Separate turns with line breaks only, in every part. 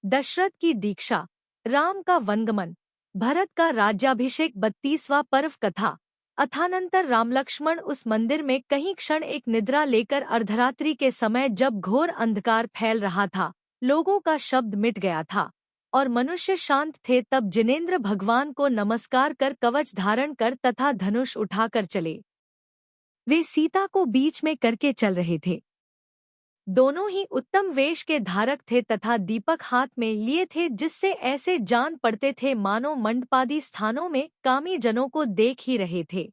दशरथ की दीक्षा, राम का वनगमन, भरत का राज्याभिषेक 32वां पर्व कथा। अथानंतर राम लक्ष्मण उस मंदिर में कहीं क्षण एक निद्रा लेकर अर्धरात्रि के समय जब घोर अंधकार फैल रहा था, लोगों का शब्द मिट गया था और मनुष्य शांत थे, तब जिनेंद्र भगवान को नमस्कार कर कवच धारण कर तथा धनुष उठाकर चले। वे सीता को बीच में करके चल रहे थे। दोनों ही उत्तम वेश के धारक थे तथा दीपक हाथ में लिए थे, जिससे ऐसे जान पड़ते थे मानो मंडपादी स्थानों में कामी जनों को देख ही रहे थे।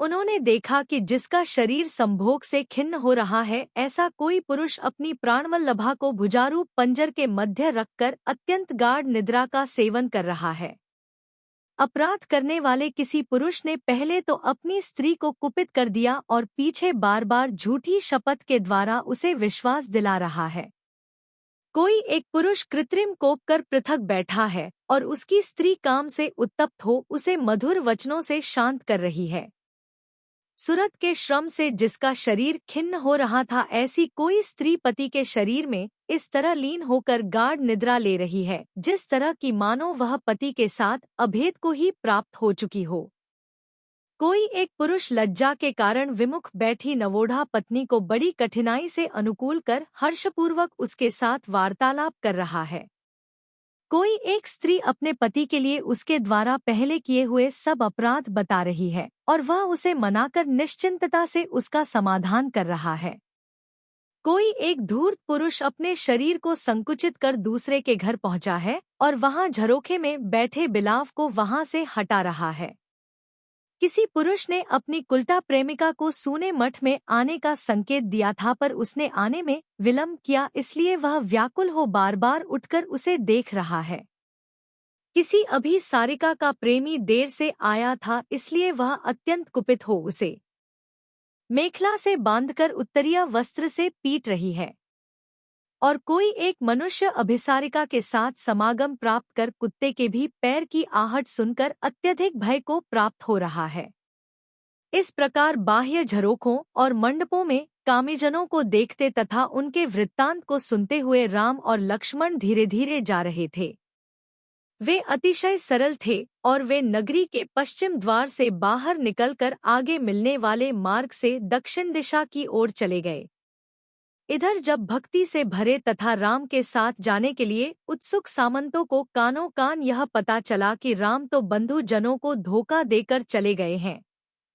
उन्होंने देखा कि जिसका शरीर संभोग से खिन्न हो रहा है, ऐसा कोई पुरुष अपनी प्राणवल्लभा को भुजारूप पंजर के मध्य रखकर अत्यंत गाढ़ निद्रा का सेवन कर रहा है। अपराध करने वाले किसी पुरुष ने पहले तो अपनी स्त्री को कुपित कर दिया और पीछे बार बार झूठी शपथ के द्वारा उसे विश्वास दिला रहा है। कोई एक पुरुष कृत्रिम कोप कर पृथक बैठा है और उसकी स्त्री काम से उत्तप्त हो उसे मधुर वचनों से शांत कर रही है। सुरत के श्रम से जिसका शरीर खिन्न हो रहा था, ऐसी कोई स्त्री पति के शरीर में इस तरह लीन होकर गाढ़ निद्रा ले रही है, जिस तरह की मानो वह पति के साथ अभेद को ही प्राप्त हो चुकी हो। कोई एक पुरुष लज्जा के कारण विमुख बैठी नवोढ़ा पत्नी को बड़ी कठिनाई से अनुकूल कर हर्षपूर्वक उसके साथ वार्तालाप कर रहा है। कोई एक स्त्री अपने पति के लिए उसके द्वारा पहले किए हुए सब अपराध बता रही है और वह उसे मनाकर निश्चिंतता से उसका समाधान कर रहा है। कोई एक धूर्त पुरुष अपने शरीर को संकुचित कर दूसरे के घर पहुंचा है और वहां झरोखे में बैठे बिलाव को वहां से हटा रहा है। किसी पुरुष ने अपनी कुल्टा प्रेमिका को सूने मठ में आने का संकेत दिया था, पर उसने आने में विलंब किया, इसलिए वह व्याकुल हो बार बार उठकर उसे देख रहा है। किसी अभिसारिका का प्रेमी देर से आया था, इसलिए वह अत्यंत कुपित हो उसे मेखला से बांधकर उत्तरीय वस्त्र से पीट रही है। और कोई एक मनुष्य अभिसारिका के साथ समागम प्राप्त कर कुत्ते के भी पैर की आहट सुनकर अत्यधिक भय को प्राप्त हो रहा है। इस प्रकार बाह्य झरोखों और मंडपों में कामीजनों को देखते तथा उनके वृत्तांत को सुनते हुए राम और लक्ष्मण धीरे धीरे जा रहे थे। वे अतिशय सरल थे और वे नगरी के पश्चिम द्वार से बाहर निकलकर आगे मिलने वाले मार्ग से दक्षिण दिशा की ओर चले गए। इधर जब भक्ति से भरे तथा राम के साथ जाने के लिए उत्सुक सामंतों को कानों कान यह पता चला कि राम तो बंधु जनों को धोखा देकर चले गए हैं,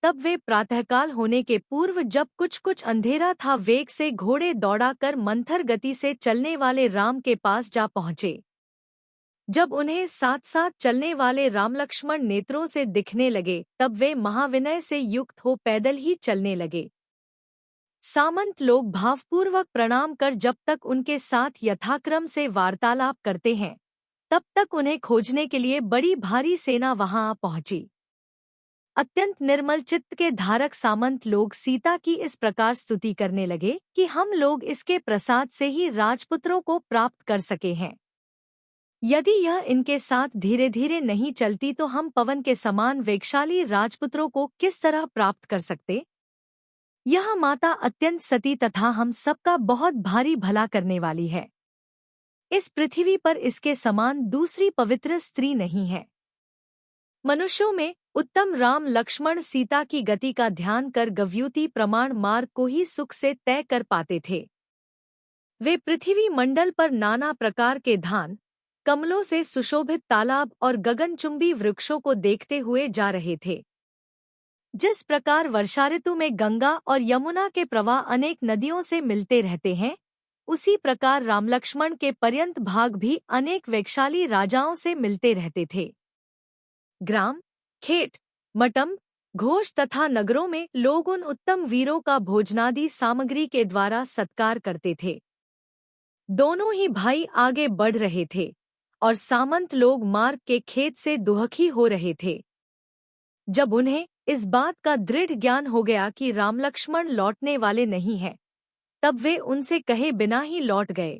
तब वे प्रातःकाल होने के पूर्व जब कुछ कुछ अंधेरा था, वेग से घोड़े दौड़ाकर मंथर गति से चलने वाले राम के पास जा पहुँचे। जब उन्हें साथ साथ चलने वाले राम लक्ष्मण नेत्रों से दिखने लगे, तब वे महाविनय से युक्त हो पैदल ही चलने लगे। सामंत लोग भावपूर्वक प्रणाम कर जब तक उनके साथ यथाक्रम से वार्तालाप करते हैं, तब तक उन्हें खोजने के लिए बड़ी भारी सेना वहां आ पहुंची। अत्यंत निर्मल चित्त के धारक सामंत लोग सीता की इस प्रकार स्तुति करने लगे कि हम लोग इसके प्रसाद से ही राजपुत्रों को प्राप्त कर सके हैं। यदि यह इनके साथ धीरे धीरे नहीं चलती तो हम पवन के समान वेगशाली राजपुत्रों को किस तरह प्राप्त कर सकते। यह माता अत्यंत सती तथा हम सबका बहुत भारी भला करने वाली है। इस पृथ्वी पर इसके समान दूसरी पवित्र स्त्री नहीं है। मनुष्यों में उत्तम राम लक्ष्मण सीता की गति का ध्यान कर गव्यूति प्रमाण मार्ग को ही सुख से तय कर पाते थे। वे पृथ्वी मंडल पर नाना प्रकार के धान, कमलों से सुशोभित तालाब और गगनचुंबी वृक्षों को देखते हुए जा रहे थे। जिस प्रकार वर्षा ऋतु में गंगा और यमुना के प्रवाह अनेक नदियों से मिलते रहते हैं, उसी प्रकार राम लक्ष्मण के पर्यंत भाग भी अनेक वेगशाली राजाओं से मिलते रहते थे। ग्राम, खेत, मटम, घोष तथा नगरों में लोग उन उत्तम वीरों का भोजनादि सामग्री के द्वारा सत्कार करते थे। दोनों ही भाई आगे बढ़ रहे थे और सामंत लोग मार्ग के खेत से दुहखी हो रहे थे। जब उन्हें इस बात का दृढ़ ज्ञान हो गया कि राम लक्ष्मण लौटने वाले नहीं हैं, तब वे उनसे कहे बिना ही लौट गए।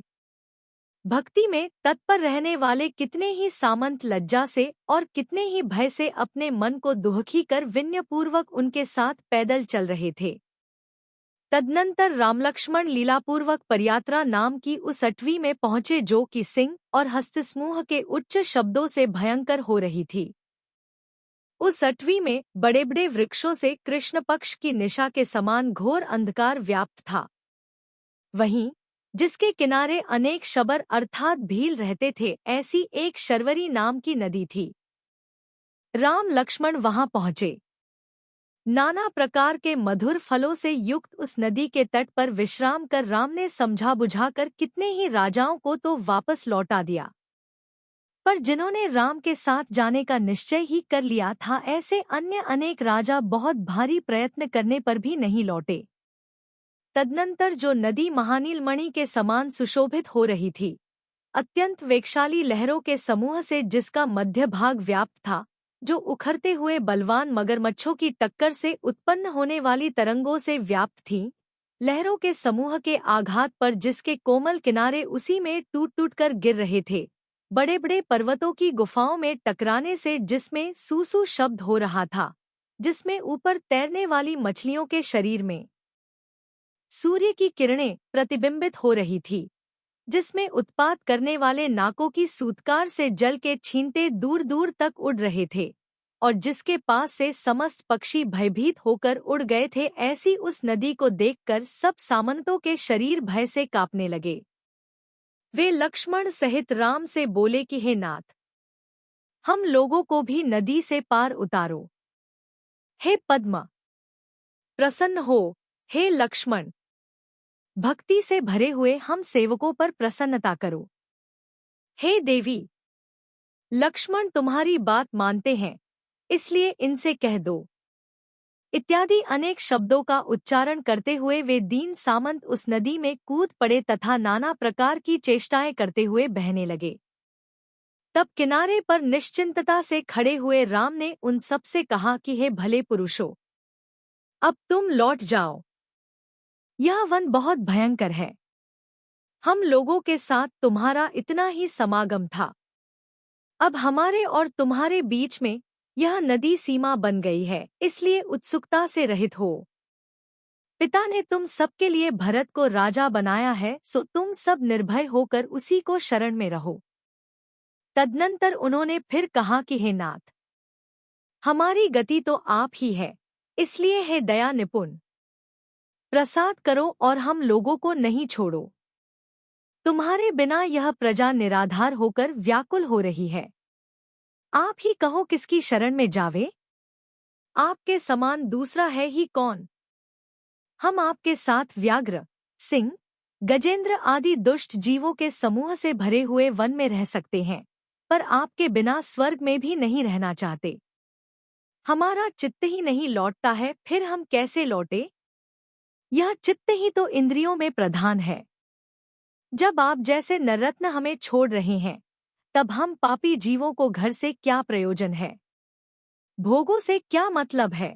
भक्ति में तत्पर रहने वाले कितने ही सामंत लज्जा से और कितने ही भय से अपने मन को दुहखी कर विनयपूर्वक उनके साथ पैदल चल रहे थे। तदनंतर रामलक्ष्मण लीलापूर्वक परयात्रा नाम की उस अटवी में पहुंचे जो कि सिंह और हस्तसमूह के उच्च शब्दों से भयंकर हो रही थी। उस अटवी में बड़े बड़े वृक्षों से कृष्ण पक्ष की निशा के समान घोर अंधकार व्याप्त था। वहीं जिसके किनारे अनेक शबर अर्थात भील रहते थे, ऐसी एक शर्वरी नाम की नदी थी। राम लक्ष्मण वहां पहुंचे। नाना प्रकार के मधुर फलों से युक्त उस नदी के तट पर विश्राम कर राम ने समझा बुझाकर कितने ही राजाओं को तो वापस लौटा दिया, पर जिन्होंने राम के साथ जाने का निश्चय ही कर लिया था, ऐसे अन्य अनेक राजा बहुत भारी प्रयत्न करने पर भी नहीं लौटे। तदनंतर जो नदी महानीलमणि के समान सुशोभित हो रही थी, अत्यंत वेगशाली लहरों के समूह से जिसका मध्य भाग व्याप्त था, जो उखड़ते हुए बलवान मगरमच्छों की टक्कर से उत्पन्न होने वाली तरंगों से व्याप्त थी, लहरों के समूह के आघात पर जिसके कोमल किनारे उसी में टूट टूट कर गिर रहे थे, बड़े बड़े पर्वतों की गुफाओं में टकराने से जिसमें सूसू शब्द हो रहा था, जिसमें ऊपर तैरने वाली मछलियों के शरीर में सूर्य की किरणें प्रतिबिंबित हो रही थी, जिसमें उत्पात करने वाले नाकों की सूतकार से जल के छींटे दूर दूर तक उड़ रहे थे, और जिसके पास से समस्त पक्षी भयभीत होकर उड़ गए थे, ऐसी उस नदी को देखकर सब सामंतों के शरीर भय से कांपने लगे। वे लक्ष्मण सहित राम से बोले कि हे नाथ, हम लोगों को भी नदी से पार उतारो। हे पद्म, प्रसन्न हो। हे लक्ष्मण, भक्ति से भरे हुए हम सेवकों पर प्रसन्नता करो। हे देवी, लक्ष्मण तुम्हारी बात मानते हैं, इसलिए इनसे कह दो। इत्यादि अनेक शब्दों का उच्चारण करते हुए वे दीन सामंत उस नदी में कूद पड़े तथा नाना प्रकार की चेष्टाएं करते हुए बहने लगे। तब किनारे पर निश्चिंतता से खड़े हुए राम ने उन सब से कहा कि हे भले पुरुषों, अब तुम लौट जाओ। यह वन बहुत भयंकर है। हम लोगों के साथ तुम्हारा इतना ही समागम था, अब हमारे और तुम्हारे बीच में यह नदी सीमा बन गई है, इसलिए उत्सुकता से रहित हो। पिता ने तुम सबके लिए भरत को राजा बनाया है, सो तुम सब निर्भय होकर उसी को शरण में रहो। तदनंतर उन्होंने फिर कहा कि हे नाथ, हमारी गति तो आप ही है, इसलिए हे दया निपुण, प्रसाद करो और हम लोगों को नहीं छोड़ो। तुम्हारे बिना यह प्रजा निराधार होकर व्याकुल हो रही है। आप ही कहो किसकी शरण में जावे? आपके समान दूसरा है ही कौन? हम आपके साथ व्याघ्र, सिंह, गजेंद्र आदि दुष्ट जीवों के समूह से भरे हुए वन में रह सकते हैं, पर आपके बिना स्वर्ग में भी नहीं रहना चाहते। हमारा चित्त ही नहीं लौटता है, फिर हम कैसे लौटे? यह चित्त ही तो इंद्रियों में प्रधान है। जब आप जैसे नररत्न हमें छोड़ रहे हैं, तब हम पापी जीवों को घर से क्या प्रयोजन है? भोगों से क्या मतलब है?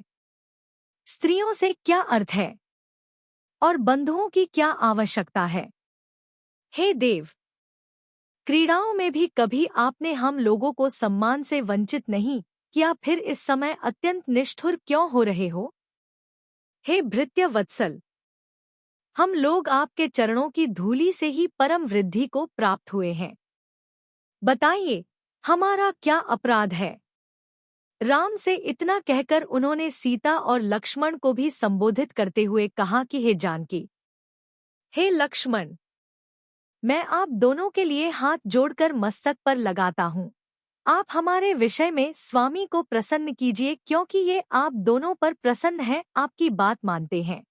स्त्रियों से क्या अर्थ है? और बंधुओं की क्या आवश्यकता है? हे देव, क्रीड़ाओं में भी कभी आपने हम लोगों को सम्मान से वंचित नहीं किया, फिर इस समय अत्यंत निष्ठुर क्यों हो रहे हो? हे भृत्य वत्सल, हम लोग आपके चरणों की धूलि से ही परम वृद्धि को प्राप्त हुए हैं। बताइए, हमारा क्या अपराध है? राम से इतना कहकर उन्होंने सीता और लक्ष्मण को भी संबोधित करते हुए कहा कि हे जानकी, हे लक्ष्मण, मैं आप दोनों के लिए हाथ जोड़कर मस्तक पर लगाता हूँ। आप हमारे विषय में स्वामी को प्रसन्न कीजिए, क्योंकि ये आप दोनों पर प्रसन्न है, आपकी बात मानते हैं।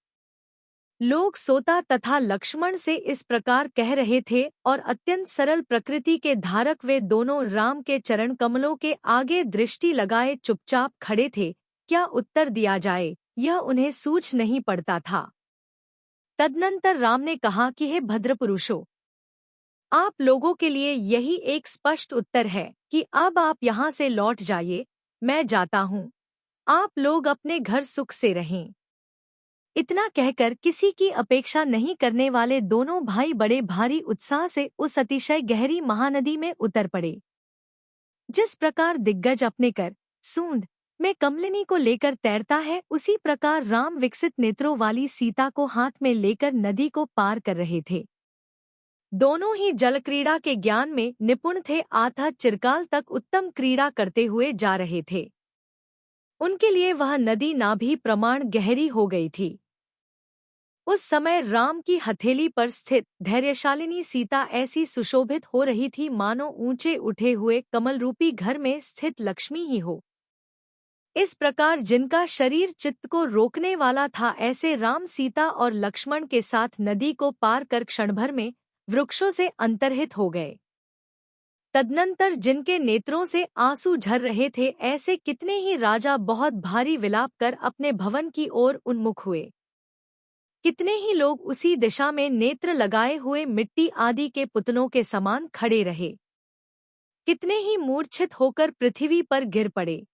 लोग सोता तथा लक्ष्मण से इस प्रकार कह रहे थे, और अत्यंत सरल प्रकृति के धारक वे दोनों राम के चरण कमलों के आगे दृष्टि लगाए चुपचाप खड़े थे। क्या उत्तर दिया जाए, यह उन्हें सूझ नहीं पड़ता था। तदनंतर राम ने कहा कि हे भद्रपुरुषों, आप लोगों के लिए यही एक स्पष्ट उत्तर है कि अब आप यहाँ से लौट जाइए, मैं जाता हूँ, आप लोग अपने घर सुख से रहें। इतना कहकर किसी की अपेक्षा नहीं करने वाले दोनों भाई बड़े भारी उत्साह से उस अतिशय गहरी महानदी में उतर पड़े। जिस प्रकार दिग्गज अपने कर, सूंड, में कमलिनी को लेकर तैरता है, उसी प्रकार राम विकसित नेत्रों वाली सीता को हाथ में लेकर नदी को पार कर रहे थे। दोनों ही जलक्रीड़ा के ज्ञान में निपुण थे, अतः चिरकाल तक उत्तम क्रीड़ा करते हुए जा रहे थे। उनके लिए वह नदी नाभि प्रमाण गहरी हो गई थी। उस समय राम की हथेली पर स्थित धैर्यशालिनी सीता ऐसी सुशोभित हो रही थी मानो ऊंचे उठे हुए कमल रूपी घर में स्थित लक्ष्मी ही हो। इस प्रकार जिनका शरीर चित्त को रोकने वाला था, ऐसे राम सीता और लक्ष्मण के साथ नदी को पार कर क्षणभर में वृक्षों से अंतर्हित हो गए। तदनंतर जिनके नेत्रों से आंसू झर रहे थे, ऐसे कितने ही राजा बहुत भारी विलाप कर अपने भवन की ओर उन्मुख हुए। कितने ही लोग उसी दिशा में नेत्र लगाए हुए मिट्टी आदि के पुतलों के समान खड़े रहे। कितने ही मूर्छित होकर पृथ्वी पर गिर पड़े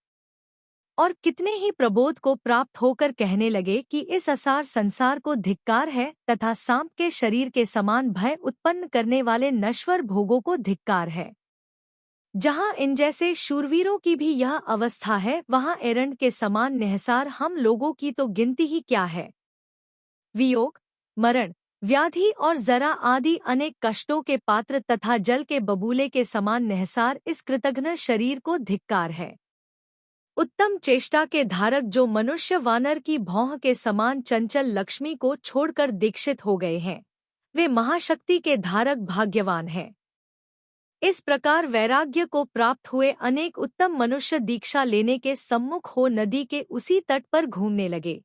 और कितने ही प्रबोध को प्राप्त होकर कहने लगे कि इस असार संसार को धिक्कार है तथा सांप के शरीर के समान भय उत्पन्न करने वाले नश्वर भोगों को धिक्कार है। जहाँ इन जैसे शूरवीरों की भी यह अवस्था है, वहाँ एरंड के समान निहसार हम लोगों की तो गिनती ही क्या है। वियोग, मरण, व्याधि और जरा आदि अनेक कष्टों के पात्र तथा जल के बबूले के समान निहसार इस कृतघ्न शरीर को धिक्कार है। उत्तम चेष्टा के धारक जो मनुष्य वानर की भौह के समान चंचल लक्ष्मी को छोड़कर दीक्षित हो गए हैं, वे महाशक्ति के धारक भाग्यवान हैं। इस प्रकार वैराग्य को प्राप्त हुए अनेक उत्तम मनुष्य दीक्षा लेने के सम्मुख हो नदी के उसी तट पर घूमने लगे।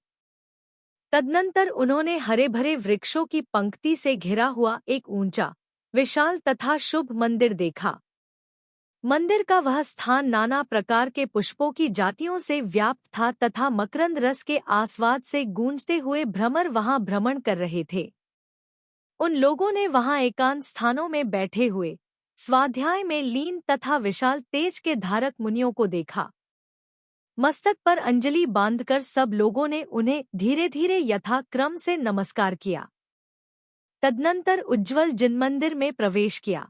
तदनंतर उन्होंने हरे भरे वृक्षों की पंक्ति से घिरा हुआ एक ऊंचा, विशाल तथा शुभ मंदिर देखा। मंदिर का वह स्थान नाना प्रकार के पुष्पों की जातियों से व्याप्त था तथा मकरंद रस के आस्वाद से गूंजते हुए भ्रमर वहां भ्रमण कर रहे थे। उन लोगों ने वहां एकांत स्थानों में बैठे हुए स्वाध्याय में लीन तथा विशाल तेज के धारक मुनियों को देखा। मस्तक पर अंजलि बांधकर सब लोगों ने उन्हें धीरे धीरे यथा क्रम से नमस्कार किया। तदनंतर उज्ज्वल जिनमंदिर में प्रवेश किया।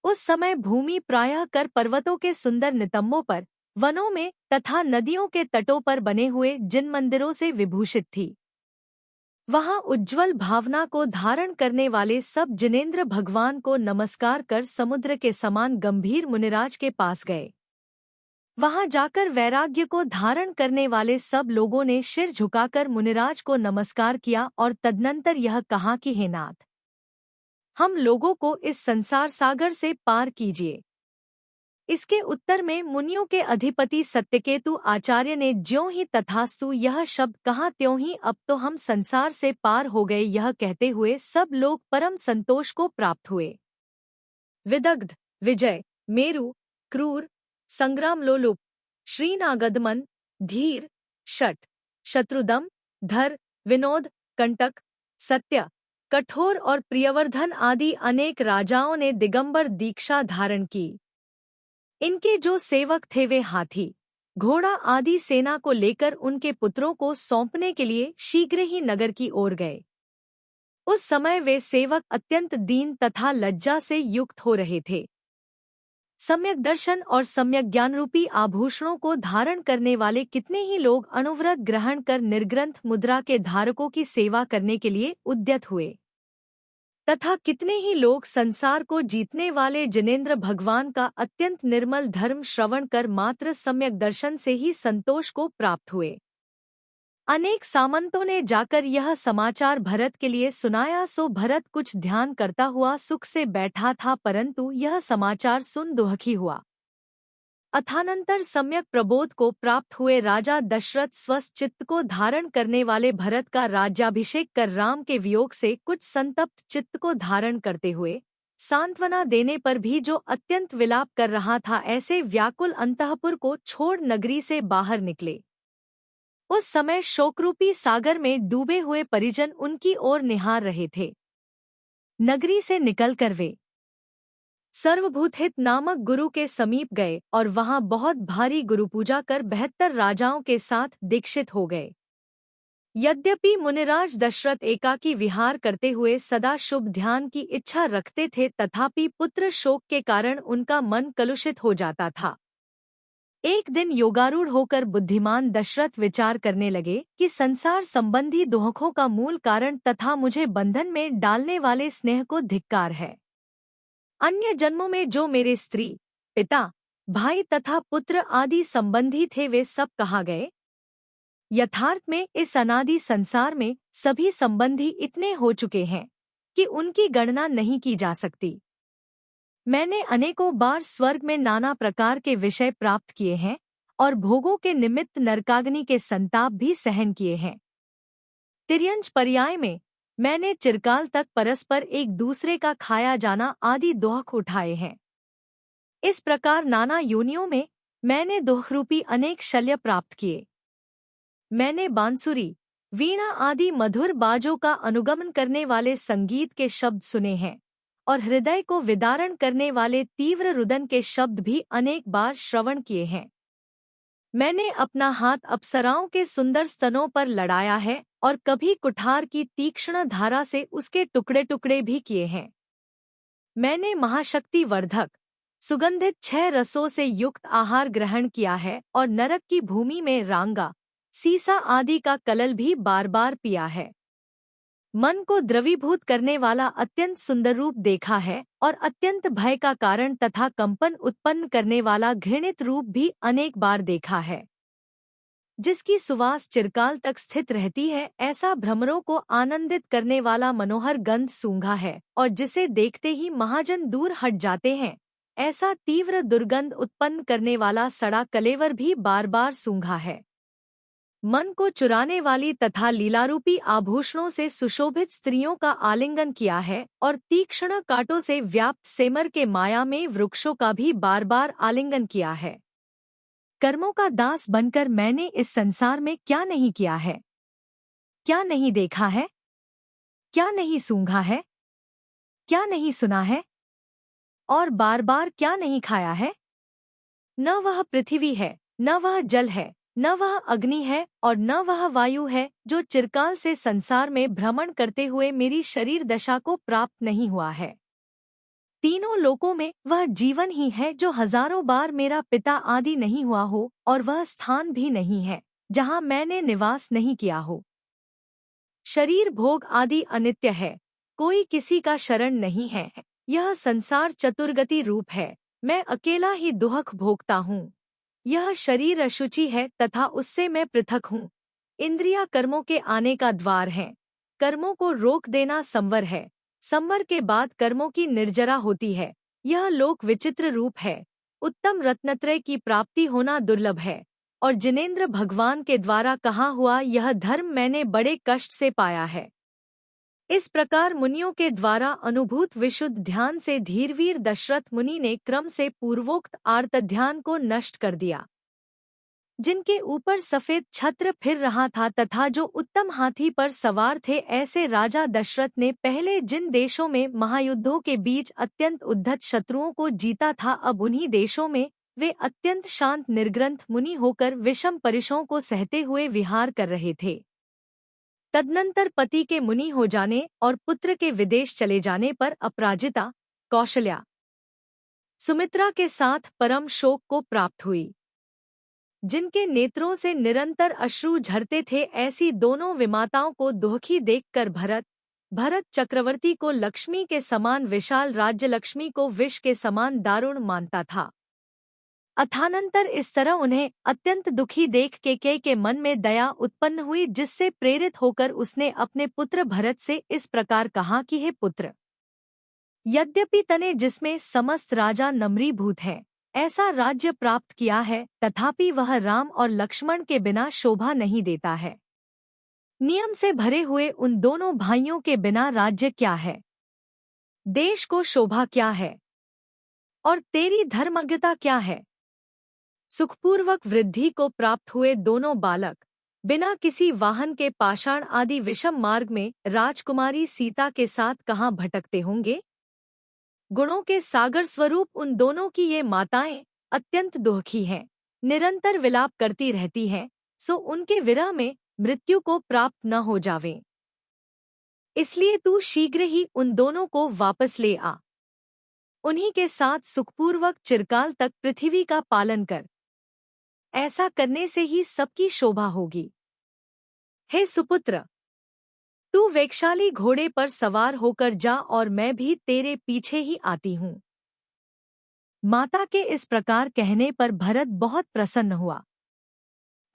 उस समय भूमि प्रायः कर पर्वतों के सुंदर नितंबों पर, वनों में तथा नदियों के तटों पर बने हुए जिन मंदिरों से विभूषित थी। वहां उज्ज्वल भावना को धारण करने वाले सब जिनेंद्र भगवान को नमस्कार कर समुद्र के समान गंभीर मुनिराज के पास गए। वहां जाकर वैराग्य को धारण करने वाले सब लोगों ने सिर झुकाकर मुनिराज को नमस्कार किया और तदनंतर यह कहा कि हे नाथ, हम लोगों को इस संसार सागर से पार कीजिए। इसके उत्तर में मुनियों के अधिपति सत्यकेतु आचार्य ने ज्यों ही तथास्तु यह शब्द कहा, त्यों ही अब तो हम संसार से पार हो गए। यह कहते हुए सब लोग परम संतोष को प्राप्त हुए। विदग्ध, विजय, मेरु, क्रूर, संग्राम लोलुप, श्रीनागदमन, धीर, शठ, शत्रुदम, धर, विनोद, कंटक, सत्य, कठोर और प्रियवर्धन आदि अनेक राजाओं ने दिगंबर दीक्षा धारण की। इनके जो सेवक थे वे हाथी, घोड़ा आदि सेना को लेकर उनके पुत्रों को सौंपने के लिए शीघ्र ही नगर की ओर गए। उस समय वे सेवक अत्यंत दीन तथा लज्जा से युक्त हो रहे थे। सम्यक दर्शन और सम्यक ज्ञान रूपी आभूषणों को धारण करने वाले कितने ही लोग अनुव्रत ग्रहण कर निर्ग्रंथ मुद्रा के धारकों की सेवा करने के लिए उद्यत हुए तथा कितने ही लोग संसार को जीतने वाले जिनेंद्र भगवान का अत्यंत निर्मल धर्म श्रवण कर मात्र सम्यक दर्शन से ही संतोष को प्राप्त हुए। अनेक सामंतों ने जाकर यह समाचार भरत के लिए सुनाया, सो भरत कुछ ध्यान करता हुआ सुख से बैठा था, परंतु यह समाचार सुन दुखी हुआ। अथानंतर सम्यक प्रबोध को प्राप्त हुए राजा दशरथ स्वस्थ चित्त को धारण करने वाले भरत का राज्याभिषेक कर राम के वियोग से कुछ संतप्त चित्त को धारण करते हुए सांत्वना देने पर भी जो अत्यंत विलाप कर रहा था, ऐसे व्याकुल अंतःपुर को छोड़ नगरी से बाहर निकले। उस समय शोकरूपी सागर में डूबे हुए परिजन उनकी ओर निहार रहे थे। नगरी से निकलकर वे सर्वभूतहित नामक गुरु के समीप गए और वहां बहुत भारी गुरुपूजा कर 72 राजाओं के साथ दीक्षित हो गए। यद्यपि मुनिराज दशरथ एकाकी विहार करते हुए सदा शुभ ध्यान की इच्छा रखते थे, तथापि पुत्र शोक के कारण उनका मन कलुषित हो जाता था। एक दिन योगारूढ़ होकर बुद्धिमान दशरथ विचार करने लगे कि संसार संबंधी दुखों का मूल कारण तथा मुझे बंधन में डालने वाले स्नेह को धिक्कार है। अन्य जन्मों में जो मेरे स्त्री, पिता, भाई तथा पुत्र आदि संबंधी थे वे सब कहाँ गए? यथार्थ में इस अनादि संसार में सभी संबंधी इतने हो चुके हैं कि उनकी गणना नहीं की जा सकती। मैंने अनेकों बार स्वर्ग में नाना प्रकार के विषय प्राप्त किए हैं और भोगों के निमित्त नरकाग्नि के संताप भी सहन किए हैं। तिर्यंच पर्याय में मैंने चिरकाल तक परस्पर एक दूसरे का खाया जाना आदि दुख उठाए हैं। इस प्रकार नाना योनियों में मैंने दुखरूपी अनेक शल्य प्राप्त किए। मैंने बांसुरी, वीणा आदि मधुर बाजों का अनुगमन करने वाले संगीत के शब्द सुने हैं और हृदय को विदारण करने वाले तीव्र रुदन के शब्द भी अनेक बार श्रवण किए हैं। मैंने अपना हाथ अप्सराओं के सुंदर स्तनों पर लड़ाया है और कभी कुठार की तीक्ष्ण धारा से उसके टुकड़े टुकड़े भी किए हैं। मैंने महाशक्ति वर्धक, सुगंधित 6 रसों से युक्त आहार ग्रहण किया है और नरक की भूमि में रांगा, सीसा आदि का कलल भी बार बार पिया है। मन को द्रवीभूत करने वाला अत्यंत सुंदर रूप देखा है और अत्यंत भय का कारण तथा कंपन उत्पन्न करने वाला घृणित रूप भी अनेक बार देखा है। जिसकी सुवास चिरकाल तक स्थित रहती है, ऐसा भ्रमरों को आनंदित करने वाला मनोहर गंध सूंघा है और जिसे देखते ही महाजन दूर हट जाते हैं, ऐसा तीव्र दुर्गंध उत्पन्न करने वाला सड़ा कलेवर भी बार बार सूंघा है। मन को चुराने वाली तथा लीलारूपी आभूषणों से सुशोभित स्त्रियों का आलिंगन किया है और तीक्ष्ण कांटों से व्याप्त सेमर के माया में वृक्षों का भी बार बार आलिंगन किया है। कर्मों का दास बनकर मैंने इस संसार में क्या नहीं किया है? क्या नहीं देखा है? क्या नहीं सूंघा है? क्या नहीं सुना है? और बार बार क्या नहीं खाया है? न वह पृथ्वी है, न वह जल है, न वह अग्नि है और न वह वायु है जो चिरकाल से संसार में भ्रमण करते हुए मेरी शरीर दशा को प्राप्त नहीं हुआ है। तीनों लोकों में वह जीवन ही है जो हजारों बार मेरा पिता आदि नहीं हुआ हो और वह स्थान भी नहीं है जहाँ मैंने निवास नहीं किया हो। शरीर भोग आदि अनित्य है, कोई किसी का शरण नहीं है। यह संसार चतुर्गति रूप है, मैं अकेला ही दुख भोगता हूँ। यह शरीर अशुचि है तथा उससे मैं पृथक हूँ। इंद्रियां कर्मों के आने का द्वार है, कर्मों को रोक देना संवर है, संवर के बाद कर्मों की निर्जरा होती है। यह लोक विचित्र रूप है, उत्तम रत्नत्रय की प्राप्ति होना दुर्लभ है और जिनेंद्र भगवान के द्वारा कहा हुआ यह धर्म मैंने बड़े कष्ट से पाया है। इस प्रकार मुनियों के द्वारा अनुभूत विशुद्ध ध्यान से धीरवीर दशरथ मुनि ने क्रम से पूर्वोक्त आर्त ध्यान को नष्ट कर दिया। जिनके ऊपर सफेद छत्र फिर रहा था तथा जो उत्तम हाथी पर सवार थे, ऐसे राजा दशरथ ने पहले जिन देशों में महायुद्धों के बीच अत्यंत उद्धत शत्रुओं को जीता था, अब उन्हीं देशों में वे अत्यंत शांत निर्ग्रंथ मुनि होकर विषम परिशों को सहते हुए विहार कर रहे थे। तदनंतर पति के मुनि हो जाने और पुत्र के विदेश चले जाने पर अपराजिता, कौशल्या, सुमित्रा के साथ परम शोक को प्राप्त हुई। जिनके नेत्रों से निरंतर अश्रु झरते थे, ऐसी दोनों विमाताओं को दुखी देखकर भरत चक्रवर्ती को लक्ष्मी के समान विशाल राज्य, लक्ष्मी को विष के समान दारुण मानता था। अथानंतर इस तरह उन्हें अत्यंत दुखी देख के मन में दया उत्पन्न हुई, जिससे प्रेरित होकर उसने अपने पुत्र भरत से इस प्रकार कहा कि हे पुत्र, यद्यपि तने जिसमें समस्त राजा नम्रीभूत हैं, ऐसा राज्य प्राप्त किया है, तथापि वह राम और लक्ष्मण के बिना शोभा नहीं देता है। नियम से भरे हुए उन दोनों भाइयों के बिना राज्य क्या है, देश को शोभा क्या है और तेरी धर्मज्ञता क्या है। सुखपूर्वक वृद्धि को प्राप्त हुए दोनों बालक बिना किसी वाहन के पाषाण आदि विषम मार्ग में राजकुमारी सीता के साथ कहाँ भटकते होंगे। गुणों के सागर स्वरूप उन दोनों की ये माताएं अत्यंत दुखी हैं, निरंतर विलाप करती रहती हैं, सो उनके विरह में मृत्यु को प्राप्त न हो जावे। इसलिए तू शीघ्र ही उन दोनों को वापस ले आ, उन्हीं के साथ सुखपूर्वक चिरकाल तक पृथ्वी का पालन कर। ऐसा करने से ही सबकी शोभा होगी। हे सुपुत्र, तू वेगशाली घोड़े पर सवार होकर जा और मैं भी तेरे पीछे ही आती हूँ। माता के इस प्रकार कहने पर भरत बहुत प्रसन्न हुआ।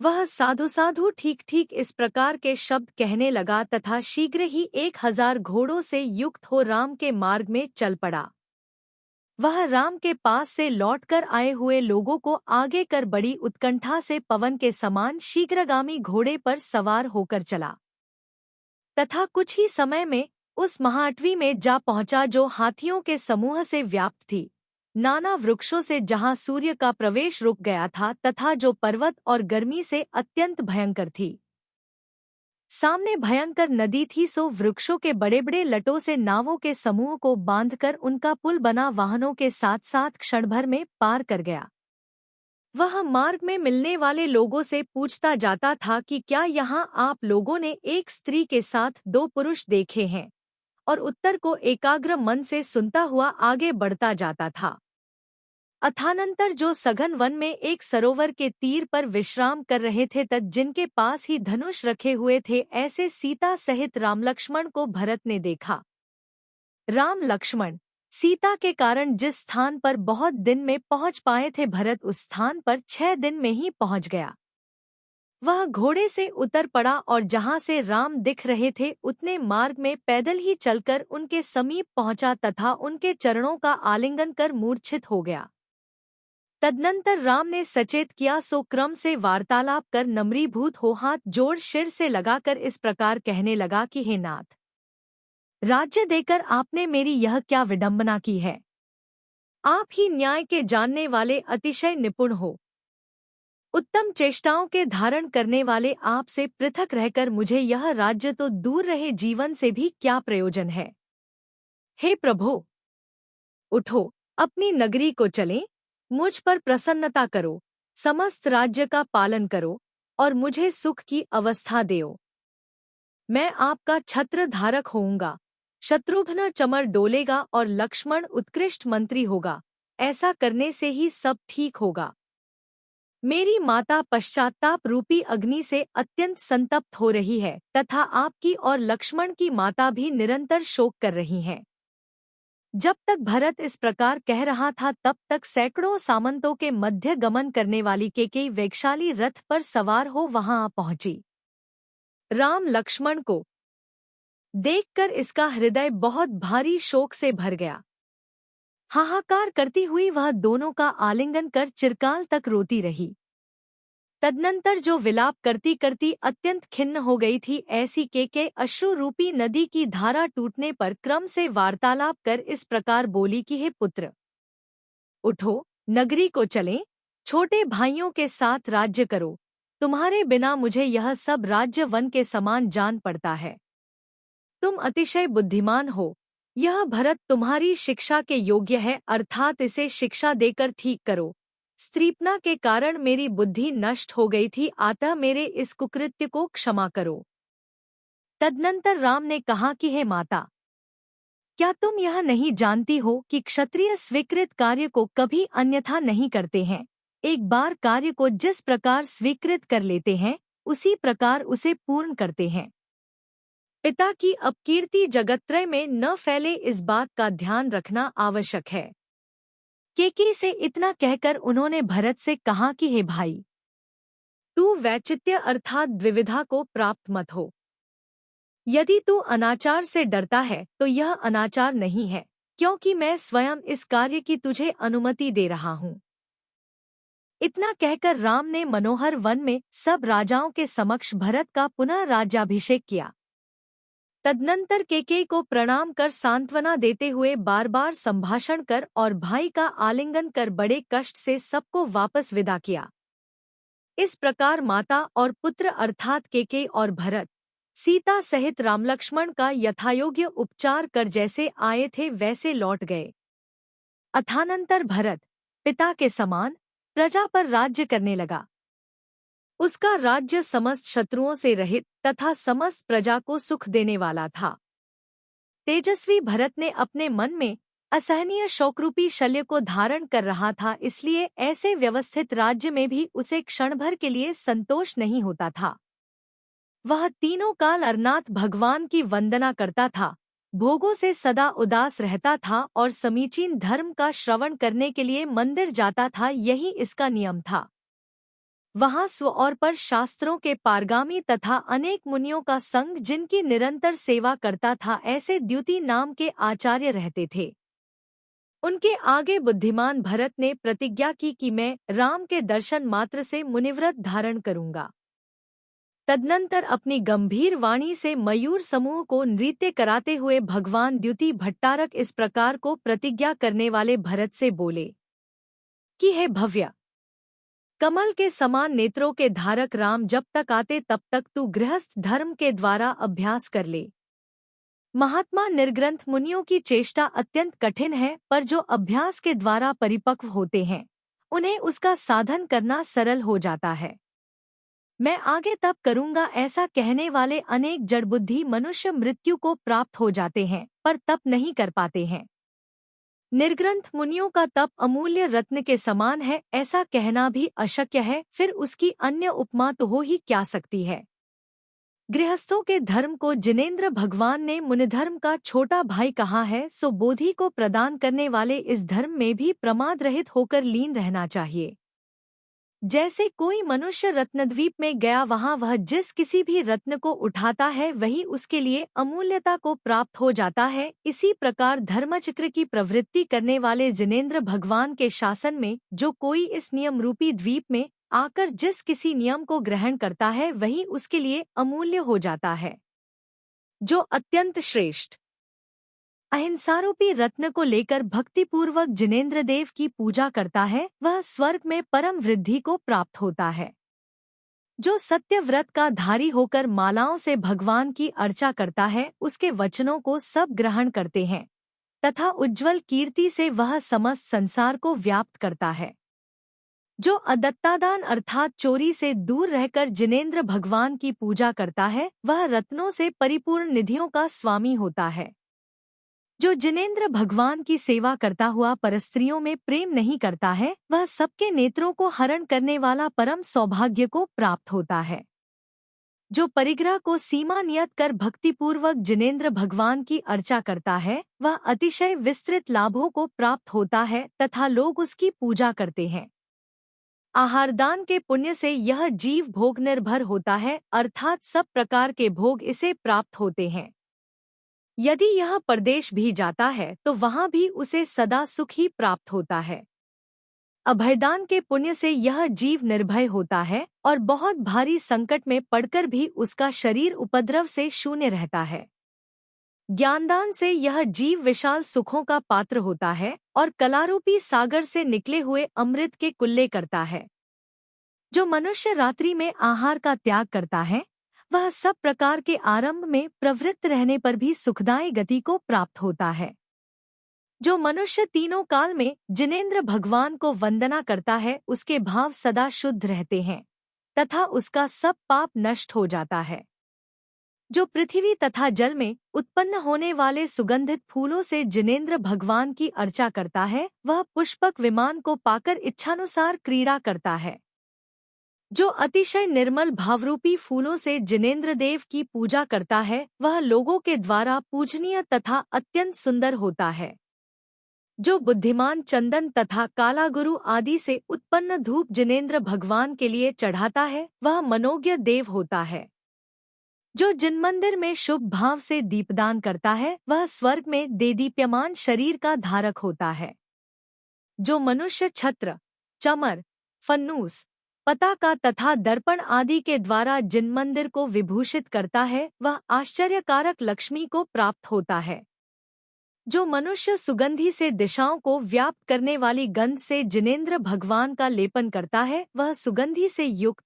वह साधु साधु ठीक ठीक इस प्रकार के शब्द कहने लगा तथा शीघ्र ही 1000 घोड़ों से युक्त हो राम के मार्ग में चल पड़ा। वह राम के पास से लौटकर आए हुए लोगों को आगे कर बड़ी उत्कंठा से पवन के समान शीघ्रगामी घोड़े पर सवार होकर चला तथा कुछ ही समय में उस महाअटवी में जा पहुंचा जो हाथियों के समूह से व्याप्त थी, नाना वृक्षों से जहां सूर्य का प्रवेश रुक गया था तथा जो पर्वत और गर्मी से अत्यंत भयंकर थी। सामने भयंकर नदी थी, सो वृक्षों के बड़े बड़े लटों से नावों के समूह को बांधकर उनका पुल बना वाहनों के साथ साथ क्षण भर में पार कर गया। वह मार्ग में मिलने वाले लोगों से पूछता जाता था कि क्या यहाँ आप लोगों ने एक स्त्री के साथ 2 पुरुष देखे हैं, और उत्तर को एकाग्र मन से सुनता हुआ आगे बढ़ता जाता था। अथानंतर जो सघन वन में एक सरोवर के तीर पर विश्राम कर रहे थे तत् जिनके पास ही धनुष रखे हुए थे, ऐसे सीता सहित राम लक्ष्मण को भरत ने देखा। राम लक्ष्मण सीता के कारण जिस स्थान पर बहुत दिन में पहुंच पाए थे, भरत उस स्थान पर 6 दिन में ही पहुंच गया। वह घोड़े से उतर पड़ा और जहां से राम दिख रहे थे उतने मार्ग में पैदल ही चलकर उनके समीप पहुंचा तथा उनके चरणों का आलिंगन कर मूर्छित हो गया। तदनंतर राम ने सचेत किया, सो क्रम से वार्तालाप कर नम्रीभूत हो हाथ जोड़ शिर से लगाकर इस प्रकार कहने लगा कि हे नाथ, राज्य देकर आपने मेरी यह क्या विडंबना की है। आप ही न्याय के जानने वाले अतिशय निपुण हो। उत्तम चेष्टाओं के धारण करने वाले आपसे पृथक रहकर मुझे यह राज्य तो दूर रहे जीवन से भी क्या प्रयोजन है। हे प्रभो, उठो, अपनी नगरी को चलें, मुझ पर प्रसन्नता करो, समस्त राज्य का पालन करो और मुझे सुख की अवस्था देओ। मैं आपका छत्र धारक होऊंगा, शत्रुघ्न चमर डोलेगा और लक्ष्मण उत्कृष्ट मंत्री होगा। ऐसा करने से ही सब ठीक होगा। मेरी माता पश्चात्ताप रूपी अग्नि से अत्यंत संतप्त हो रही है तथा आपकी और लक्ष्मण की माता भी निरंतर शोक कर रही हैं। जब तक भरत इस प्रकार कह रहा था तब तक सैकड़ों सामंतों के मध्य गमन करने वाली केकई वेगशाली रथ पर सवार हो वहां आ पहुंची। राम लक्ष्मण को देखकर इसका हृदय बहुत भारी शोक से भर गया। हाहाकार करती हुई वह दोनों का आलिंगन कर चिरकाल तक रोती रही। तदनंतर जो विलाप करती करती अत्यंत खिन्न हो गई थी, ऐसी केके अश्रु रूपी नदी की धारा टूटने पर क्रम से वार्तालाप कर इस प्रकार बोली कि हे पुत्र, उठो, नगरी को चलें, छोटे भाइयों के साथ राज्य करो। तुम्हारे बिना मुझे यह सब राज्य वन के समान जान पड़ता है। तुम अतिशय बुद्धिमान हो, यह भरत तुम्हारी शिक्षा के योग्य है, अर्थात इसे शिक्षा देकर ठीक करो। स्त्रीपना के कारण मेरी बुद्धि नष्ट हो गई थी, अतः मेरे इस कुकृत्य को क्षमा करो। तदनंतर राम ने कहा कि हे माता, क्या तुम यह नहीं जानती हो कि क्षत्रिय स्वीकृत कार्य को कभी अन्यथा नहीं करते हैं। एक बार कार्य को जिस प्रकार स्वीकृत कर लेते हैं उसी प्रकार उसे पूर्ण करते हैं। पिता की अपकीर्ति जगत्रय में न फैले, इस बात का ध्यान रखना आवश्यक है। केकी से इतना कहकर उन्होंने भरत से कहा कि हे भाई, तू वैचित्य अर्थात द्विविधा को प्राप्त मत हो। यदि तू अनाचार से डरता है तो यह अनाचार नहीं है, क्योंकि मैं स्वयं इस कार्य की तुझे अनुमति दे रहा हूँ। इतना कहकर राम ने मनोहर वन में सब राजाओं के समक्ष भरत का पुनः राज्याभिषेक किया। तदनंतर केकेयी को प्रणाम कर सांत्वना देते हुए बार बार संभाषण कर और भाई का आलिंगन कर बड़े कष्ट से सबको वापस विदा किया। इस प्रकार माता और पुत्र अर्थात केकेयी और भरत सीता सहित रामलक्ष्मण का यथायोग्य उपचार कर जैसे आए थे वैसे लौट गए। अथानंतर भरत पिता के समान प्रजा पर राज्य करने लगा। उसका राज्य समस्त शत्रुओं से रहित तथा समस्त प्रजा को सुख देने वाला था। तेजस्वी भरत ने अपने मन में असहनीय शोकरूपी शल्य को धारण कर रहा था, इसलिए ऐसे व्यवस्थित राज्य में भी उसे क्षणभर के लिए संतोष नहीं होता था। वह तीनों काल अरनाथ भगवान की वंदना करता था, भोगों से सदा उदास रहता था और समीचीन धर्म का श्रवण करने के लिए मंदिर जाता था, यही इसका नियम था। वहाँ स्व और पर शास्त्रों के पारगामी तथा अनेक मुनियों का संग, जिनकी निरंतर सेवा करता था, ऐसे द्युति नाम के आचार्य रहते थे। उनके आगे बुद्धिमान भरत ने प्रतिज्ञा की कि मैं राम के दर्शन मात्र से मुनिव्रत धारण करूंगा। तदनंतर अपनी गंभीर वाणी से मयूर समूह को नृत्य कराते हुए भगवान द्युति भट्टारक इस प्रकार को प्रतिज्ञा करने वाले भरत से बोले कि हे भव्य, कमल के समान नेत्रों के धारक राम, जब तक आते तब तक तू गृहस्थ धर्म के द्वारा अभ्यास कर ले। महात्मा निर्ग्रंथ मुनियों की चेष्टा अत्यंत कठिन है, पर जो अभ्यास के द्वारा परिपक्व होते हैं उन्हें उसका साधन करना सरल हो जाता है। मैं आगे तप करूंगा, ऐसा कहने वाले अनेक जड़बुद्धि मनुष्य मृत्यु को प्राप्त हो जाते हैं, पर तप नहीं कर पाते हैं। निर्ग्रंथ मुनियों का तप अमूल्य रत्न के समान है, ऐसा कहना भी अशक्य है, फिर उसकी अन्य उपमा तो हो ही क्या सकती है। गृहस्थों के धर्म को जिनेंद्र भगवान ने मुनिधर्म का छोटा भाई कहा है, सो बोधि को प्रदान करने वाले इस धर्म में भी प्रमाद रहित होकर लीन रहना चाहिए। जैसे कोई मनुष्य रत्नद्वीप में गया, वहाँ वह जिस किसी भी रत्न को उठाता है वही उसके लिए अमूल्यता को प्राप्त हो जाता है। इसी प्रकार धर्मचक्र की प्रवृत्ति करने वाले जिनेंद्र भगवान के शासन में जो कोई इस नियम रूपी द्वीप में आकर जिस किसी नियम को ग्रहण करता है वही उसके लिए अमूल्य हो जाता है। जो अत्यंत श्रेष्ठ अहिंसारूपी रत्न को लेकर भक्तिपूर्वक जिनेंद्र देव की पूजा करता है, वह स्वर्ग में परम वृद्धि को प्राप्त होता है। जो सत्य व्रत का धारी होकर मालाओं से भगवान की अर्चा करता है, उसके वचनों को सब ग्रहण करते हैं तथा उज्ज्वल कीर्ति से वह समस्त संसार को व्याप्त करता है। जो अदत्तादान अर्थात चोरी से दूर रहकर जिनेंद्र भगवान की पूजा करता है, वह रत्नों से परिपूर्ण निधियों का स्वामी होता है। जो जिनेंद्र भगवान की सेवा करता हुआ परस्त्रियों में प्रेम नहीं करता है, वह सबके नेत्रों को हरण करने वाला परम सौभाग्य को प्राप्त होता है। जो परिग्रह को सीमा नियत कर भक्तिपूर्वक जिनेंद्र भगवान की अर्चा करता है, वह अतिशय विस्तृत लाभों को प्राप्त होता है तथा लोग उसकी पूजा करते हैं। आहारदान के पुण्य से यह जीव भोग निर्भर होता है, अर्थात सब प्रकार के भोग इसे प्राप्त होते हैं। यदि यह परदेश भी जाता है तो वहाँ भी उसे सदा सुख ही प्राप्त होता है। अभयदान के पुण्य से यह जीव निर्भय होता है और बहुत भारी संकट में पड़कर भी उसका शरीर उपद्रव से शून्य रहता है। ज्ञानदान से यह जीव विशाल सुखों का पात्र होता है और कलारूपी सागर से निकले हुए अमृत के कुल्ले करता है। जो मनुष्य रात्रि में आहार का त्याग करता है, वह सब प्रकार के आरंभ में प्रवृत्त रहने पर भी सुखदायी गति को प्राप्त होता है। जो मनुष्य तीनों काल में जिनेंद्र भगवान को वंदना करता है, उसके भाव सदा शुद्ध रहते हैं तथा उसका सब पाप नष्ट हो जाता है। जो पृथ्वी तथा जल में उत्पन्न होने वाले सुगंधित फूलों से जिनेंद्र भगवान की अर्चा करता है, वह पुष्पक विमान को पाकर इच्छानुसार क्रीड़ा करता है। जो अतिशय निर्मल भावरूपी फूलों से जिनेंद्र देव की पूजा करता है, वह लोगों के द्वारा पूजनीय तथा अत्यंत सुंदर होता है। जो बुद्धिमान चंदन तथा कालागुरु आदि से उत्पन्न धूप जिनेंद्र भगवान के लिए चढ़ाता है, वह मनोज्ञ देव होता है। जो जिन मंदिर में शुभ भाव से दीपदान करता है, वह स्वर्ग में देदीप्यमान शरीर का धारक होता है। जो मनुष्य छत्र, चमर, फन्नूस, पताका तथा दर्पण आदि के द्वारा जिन मंदिर को विभूषित करता है, वह आश्चर्यकारक लक्ष्मी को प्राप्त होता है। जो मनुष्य सुगंधि से दिशाओं को व्याप्त करने वाली गंध से जिनेंद्र भगवान का लेपन करता है, वह सुगंधि से युक्त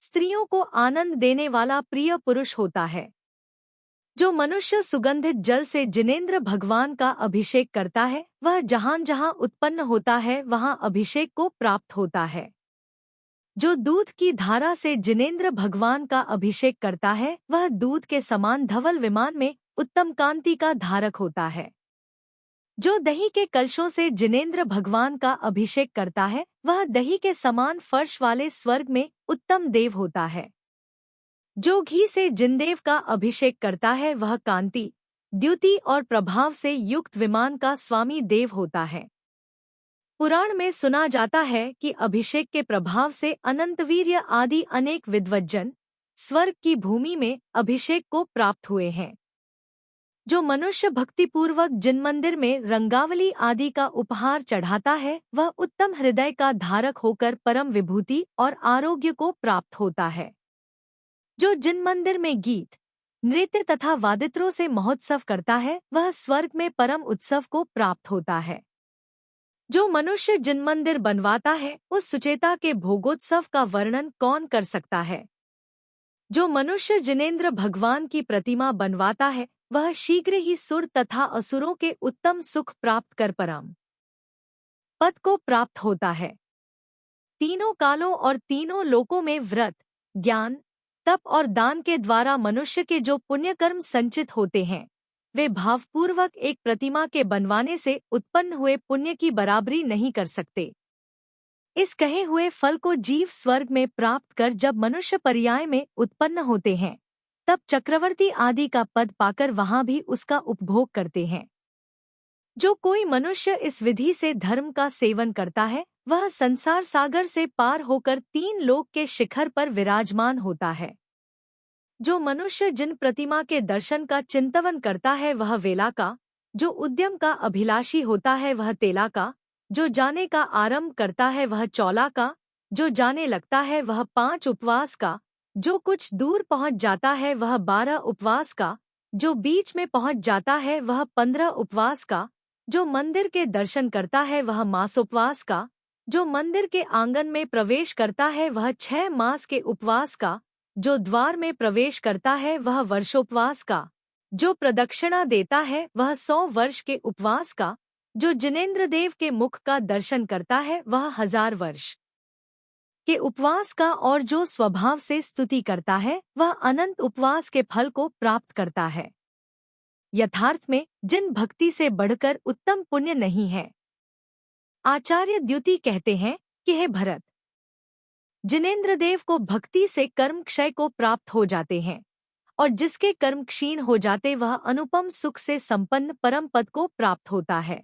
स्त्रियों को आनंद देने वाला प्रिय पुरुष होता है। जो मनुष्य सुगंधित जल से जिनेंद्र भगवान का अभिषेक करता है, वह जहाँ जहाँ उत्पन्न होता है वहाँ अभिषेक को प्राप्त होता है। जो दूध की धारा से जिनेंद्र भगवान का अभिषेक करता है, वह दूध के समान धवल विमान में उत्तम कांति का धारक होता है। जो दही के कलशों से जिनेंद्र भगवान का अभिषेक करता है वह दही के समान फर्श वाले स्वर्ग में उत्तम देव होता है। जो घी से जिनदेव का अभिषेक करता है वह कांति, द्युति और प्रभाव से युक्त विमान का स्वामी देव होता है। पुराण में सुना जाता है कि अभिषेक के प्रभाव से अनंतवीर्य आदि अनेक विद्वज्जन स्वर्ग की भूमि में अभिषेक को प्राप्त हुए हैं। जो मनुष्य भक्तिपूर्वक जिन मंदिर में रंगावली आदि का उपहार चढ़ाता है वह उत्तम हृदय का धारक होकर परम विभूति और आरोग्य को प्राप्त होता है। जो जिन मंदिर में गीत, नृत्य तथा वादित्रों से महोत्सव करता है वह स्वर्ग में परम उत्सव को प्राप्त होता है। जो मनुष्य जिन मंदिर बनवाता है उस सुचेता के भोगोत्सव का वर्णन कौन कर सकता है। जो मनुष्य जिनेंद्र भगवान की प्रतिमा बनवाता है वह शीघ्र ही सुर तथा असुरों के उत्तम सुख प्राप्त कर परम पद को प्राप्त होता है। तीनों कालों और तीनों लोकों में व्रत, ज्ञान, तप और दान के द्वारा मनुष्य के जो पुण्यकर्म संचित होते हैं वे भावपूर्वक एक प्रतिमा के बनवाने से उत्पन्न हुए पुण्य की बराबरी नहीं कर सकते। इस कहे हुए फल को जीव स्वर्ग में प्राप्त कर जब मनुष्य पर्याय में उत्पन्न होते हैं तब चक्रवर्ती आदि का पद पाकर वहां भी उसका उपभोग करते हैं। जो कोई मनुष्य इस विधि से धर्म का सेवन करता है वह संसार सागर से पार होकर 3 लोक के शिखर पर विराजमान होता है। जो मनुष्य जिन प्रतिमा के दर्शन का चिंतवन करता है वह वेला का, जो उद्यम का अभिलाषी होता है वह तेला का, जो जाने का आरंभ करता है वह चौला का, जो जाने लगता है वह 5 उपवास का, जो कुछ दूर पहुंच जाता है वह 12 उपवास का, जो बीच में पहुंच जाता है वह 15 उपवास का, जो मंदिर के दर्शन करता है वह मासोपवास का, जो मंदिर के आंगन में प्रवेश करता है वह 6 मास के उपवास का, जो द्वार में प्रवेश करता है वह वर्षोपवास का, जो प्रदक्षिणा देता है वह 100 वर्ष के उपवास का, जो जिनेंद्र देव के मुख का दर्शन करता है वह 1000 वर्ष के उपवास का और जो स्वभाव से स्तुति करता है वह अनंत उपवास के फल को प्राप्त करता है। यथार्थ में जिन भक्ति से बढ़कर उत्तम पुण्य नहीं है। आचार्य द्युति कहते हैं कि हे भरत, जिनेंद्र देव को भक्ति से कर्म क्षय को प्राप्त हो जाते हैं और जिसके कर्म क्षीण हो जाते वह अनुपम सुख से संपन्न परम पद को प्राप्त होता है।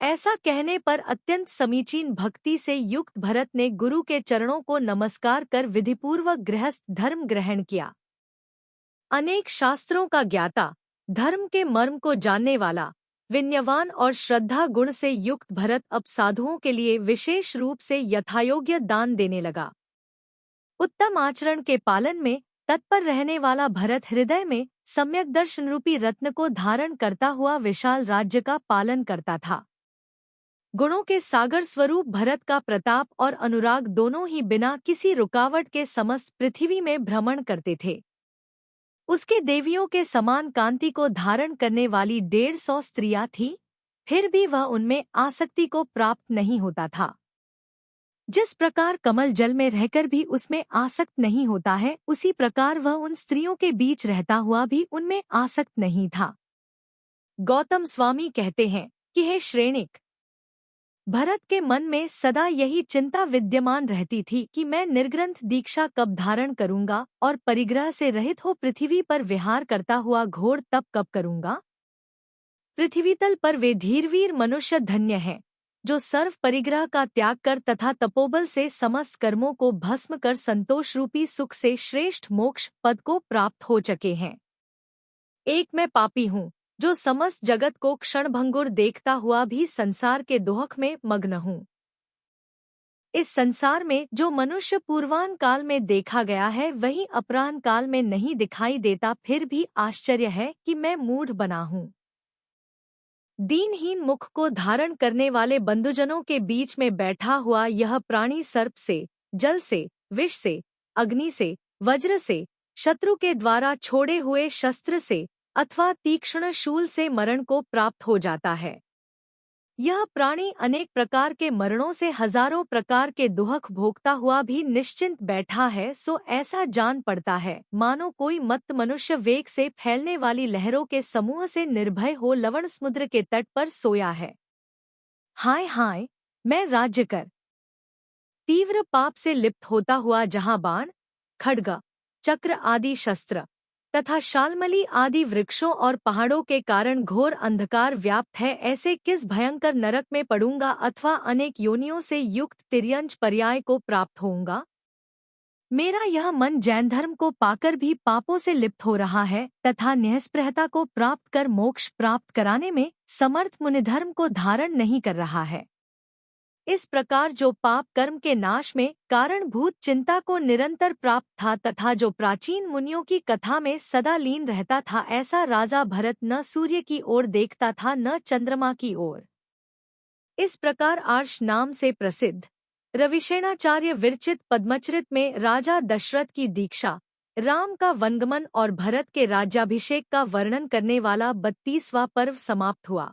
ऐसा कहने पर अत्यंत समीचीन भक्ति से युक्त भरत ने गुरु के चरणों को नमस्कार कर विधिपूर्वक गृहस्थ धर्म ग्रहण किया। अनेक शास्त्रों का ज्ञाता, धर्म के मर्म को जानने वाला, विनयवान और श्रद्धा गुण से युक्त भरत अब साधुओं के लिए विशेष रूप से यथायोग्य दान देने लगा। उत्तम आचरण के पालन में तत्पर रहने वाला भरत हृदय में सम्यक दर्शन रूपी रत्न को धारण करता हुआ विशाल राज्य का पालन करता था। गुणों के सागर स्वरूप भरत का प्रताप और अनुराग दोनों ही बिना किसी रुकावट के समस्त पृथ्वी में भ्रमण करते थे। उसके देवियों के समान कांति को धारण करने वाली 150 स्त्रियां थीं, फिर भी वह उनमें आसक्ति को प्राप्त नहीं होता था। जिस प्रकार कमल जल में रहकर भी उसमें आसक्त नहीं होता है उसी प्रकार वह उन स्त्रियों के बीच रहता हुआ भी उनमें आसक्त नहीं था। गौतम स्वामी कहते हैं कि हे श्रेणिक, भरत के मन में सदा यही चिंता विद्यमान रहती थी कि मैं निर्ग्रंथ दीक्षा कब धारण करूंगा और परिग्रह से रहित हो पृथ्वी पर विहार करता हुआ घोर तप कब करूंगा। पृथ्वीतल पर वे धीरवीर मनुष्य धन्य हैं जो सर्व परिग्रह का त्याग कर तथा तपोबल से समस्त कर्मों को भस्म कर संतोष रूपी सुख से श्रेष्ठ मोक्ष पद को प्राप्त हो चके हैं। एक मैं पापी हूँ जो समस्त जगत को क्षणभंगुर देखता हुआ भी संसार के दोहक में मग्न हूँ। इस संसार में जो मनुष्य पूर्वान काल में देखा गया है वही अपराह्न काल में नहीं दिखाई देता, फिर भी आश्चर्य है कि मैं मूढ़ बना हूँ। दीनहीन मुख को धारण करने वाले बंधुजनों के बीच में बैठा हुआ यह प्राणी सर्प से, जल से, विष से, अग्नि से, वज्र से, शत्रु के द्वारा छोड़े हुए शस्त्र से अथवा तीक्ष्ण शूल से मरण को प्राप्त हो जाता है। यह प्राणी अनेक प्रकार के मरणों से हजारों प्रकार के दुख भोगता हुआ भी निश्चिंत बैठा है, सो ऐसा जान पड़ता है मानो कोई मत्त मनुष्य वेग से फैलने वाली लहरों के समूह से निर्भय हो लवण समुद्र के तट पर सोया है। हाय हाय, मैं राज्य कर तीव्र पाप से लिप्त होता हुआ जहाँ बाण, खड्ग, चक्र आदि शस्त्र तथा शालमली आदि वृक्षों और पहाड़ों के कारण घोर अंधकार व्याप्त है, ऐसे किस भयंकर नरक में पड़ूंगा अथवा अनेक योनियों से युक्त तिर्यंच पर्याय को प्राप्त होऊंगा। मेरा यह मन जैन धर्म को पाकर भी पापों से लिप्त हो रहा है तथा निःस्पृहता को प्राप्त कर मोक्ष प्राप्त कराने में समर्थ मुनिधर्म को धारण नहीं कर रहा है। इस प्रकार जो पाप कर्म के नाश में कारणभूत चिंता को निरंतर प्राप्त था तथा जो प्राचीन मुनियों की कथा में सदा लीन रहता था, ऐसा राजा भरत न सूर्य की ओर देखता था न चंद्रमा की ओर। इस प्रकार आर्ष नाम से प्रसिद्ध रविशेणाचार्य विरचित पद्मचरित में राजा दशरथ की दीक्षा, राम का वनगमन और भरत के राज्याभिषेक का वर्णन करने वाला 32वां पर्व समाप्त हुआ।